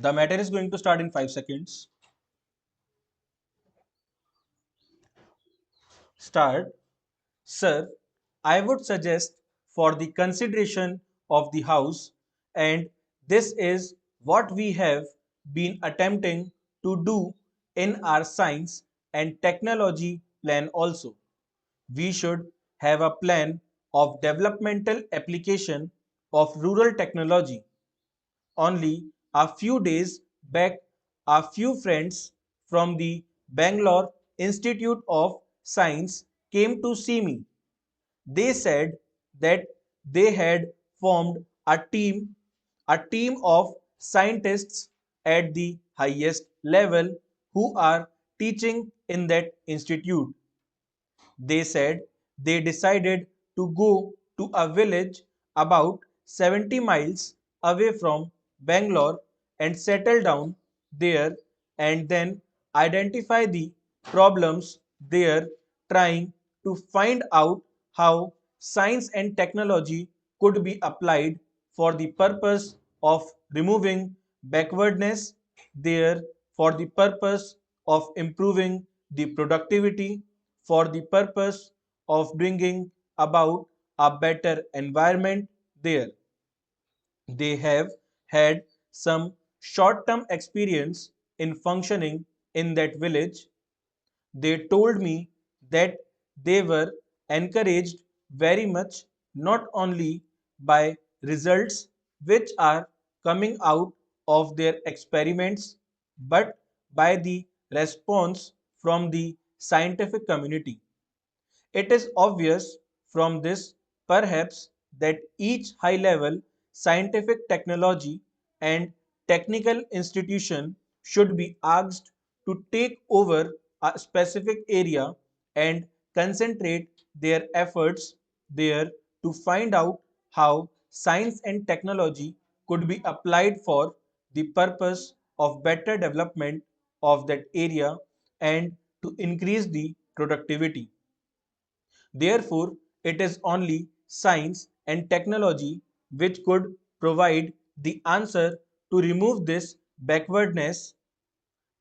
The matter is going to start in 5 seconds. Start. Sir, I would suggest for the consideration of the House, and this is what we have been attempting to do in our science and technology plan also. We should have a plan of developmental application of rural technology. Only a few days back, a few friends from the Bangalore Institute of Science came to see me. They said that they had formed a team of scientists at the highest level who are teaching in that institute. They said they decided to go to a village about 70 miles away from Bangalore and settle down there and then identify the problems there, trying to find out how science and technology could be applied for the purpose of removing backwardness there, for the purpose of improving the productivity, for the purpose of bringing about a better environment there. They have had some short term experience in functioning in that village. They told me that they were encouraged very much not only by results which are coming out of their experiments but by the response from the scientific community. It is obvious from this, perhaps, that each high level scientific technology and technical institution should be asked to take over a specific area and concentrate their efforts there to find out how science and technology could be applied for the purpose of better development of that area and to increase the productivity. Therefore, it is only science and technology which could provide the answer to remove this backwardness,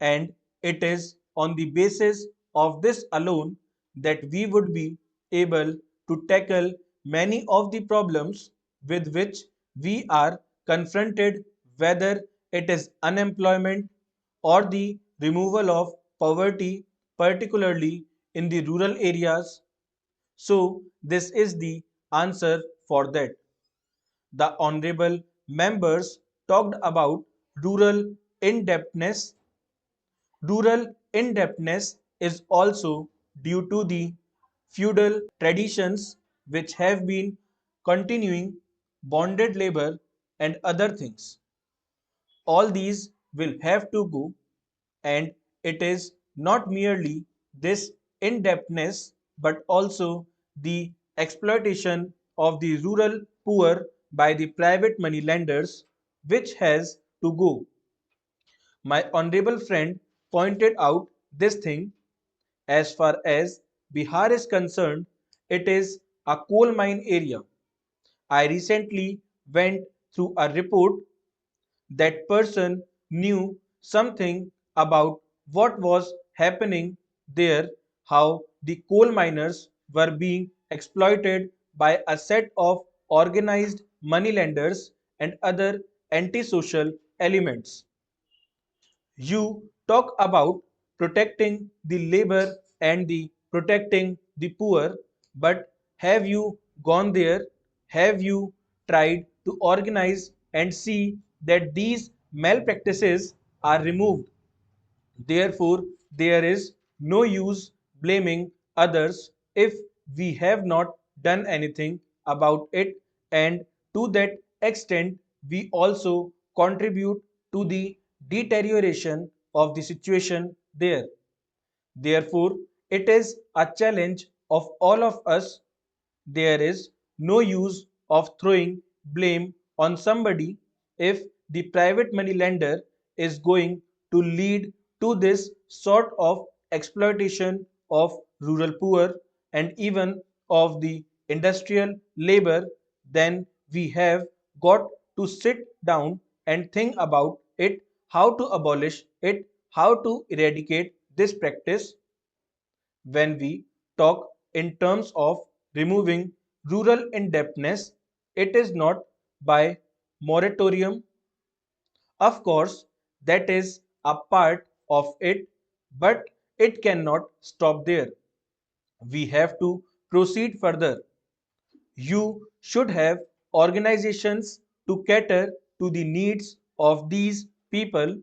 and it is on the basis of this alone that we would be able to tackle many of the problems with which we are confronted, whether it is unemployment or the removal of poverty, particularly in the rural areas. So, this is the answer for that. The honorable members talked about rural indebtedness. Rural indebtedness is also due to the feudal traditions which have been continuing, bonded labor, and other things. All these will have to go, and it is not merely this indebtedness but also the exploitation of the rural poor by the private money lenders which has to go. My honorable friend pointed out this thing. As far as Bihar is concerned, it is a coal mine area. I recently went through a report. That person knew something about what was happening there, how the coal miners were being exploited by a set of organized moneylenders and other antisocial elements. You talk about protecting the labor and the protecting the poor, but have you gone there? Have you tried to organize and see that these malpractices are removed? Therefore, there is no use blaming others if we have not done anything about it, and to that extent, we also contribute to the deterioration of the situation there. Therefore, it is a challenge of all of us. There is no use of throwing blame on somebody if the private money lender is going to lead to this sort of exploitation of rural poor and even of the industrial labor. Then we have got to sit down and think about it, how to abolish it, how to eradicate this practice. When we talk in terms of removing rural indebtedness, it is not by moratorium. Of course, that is a part of it, but it cannot stop there. We have to proceed further. You should have organizations to cater to the needs of these people.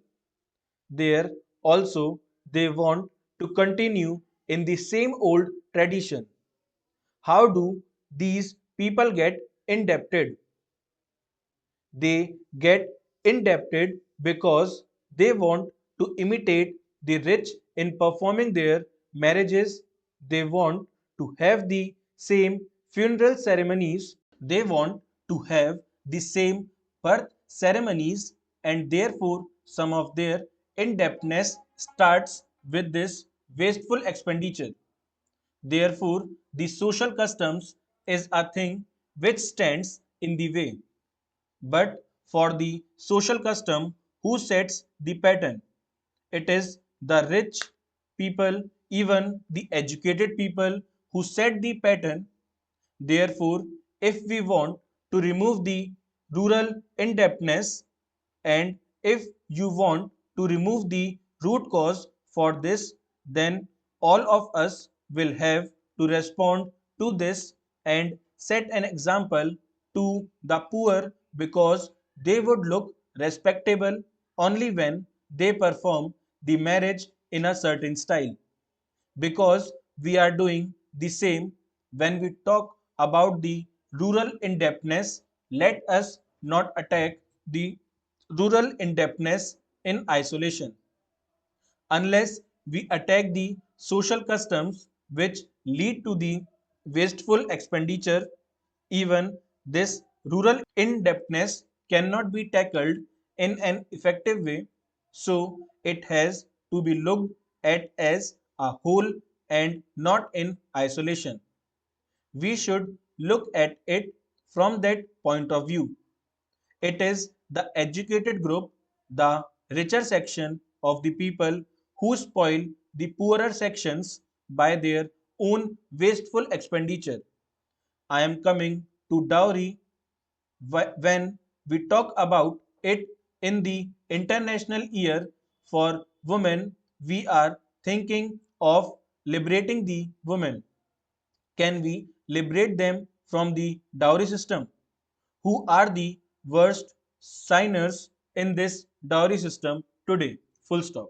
There also, they want to continue in the same old tradition. How do these people get indebted? They get indebted because they want to imitate the rich in performing their marriages. They want to have the same funeral ceremonies. They want to have the same birth ceremonies, and therefore some of their indebtedness starts with this wasteful expenditure. Therefore, the social customs is a thing which stands in the way. But for the social custom, who sets the pattern? It is the rich people, even the educated people who set the pattern. Therefore, if we want to remove the rural indebtedness, and if you want to remove the root cause for this, then all of us will have to respond to this and set an example to the poor, because they would look respectable only when they perform the marriage in a certain style. Because we are doing the same when we talk about the rural indebtedness, let us not attack the rural indebtedness in isolation. Unless we attack the social customs which lead to the wasteful expenditure, even this rural indebtedness cannot be tackled in an effective way. So it has to be looked at as a whole and not in isolation. We should look at it from that point of view. It is the educated group, the richer section of the people, who spoil the poorer sections by their own wasteful expenditure. I am coming to dowry. When we talk about it in the International Year for Women, we are thinking of liberating the women. Can we liberate them from the dowry system? Who are the worst signers in this dowry system today? Full stop.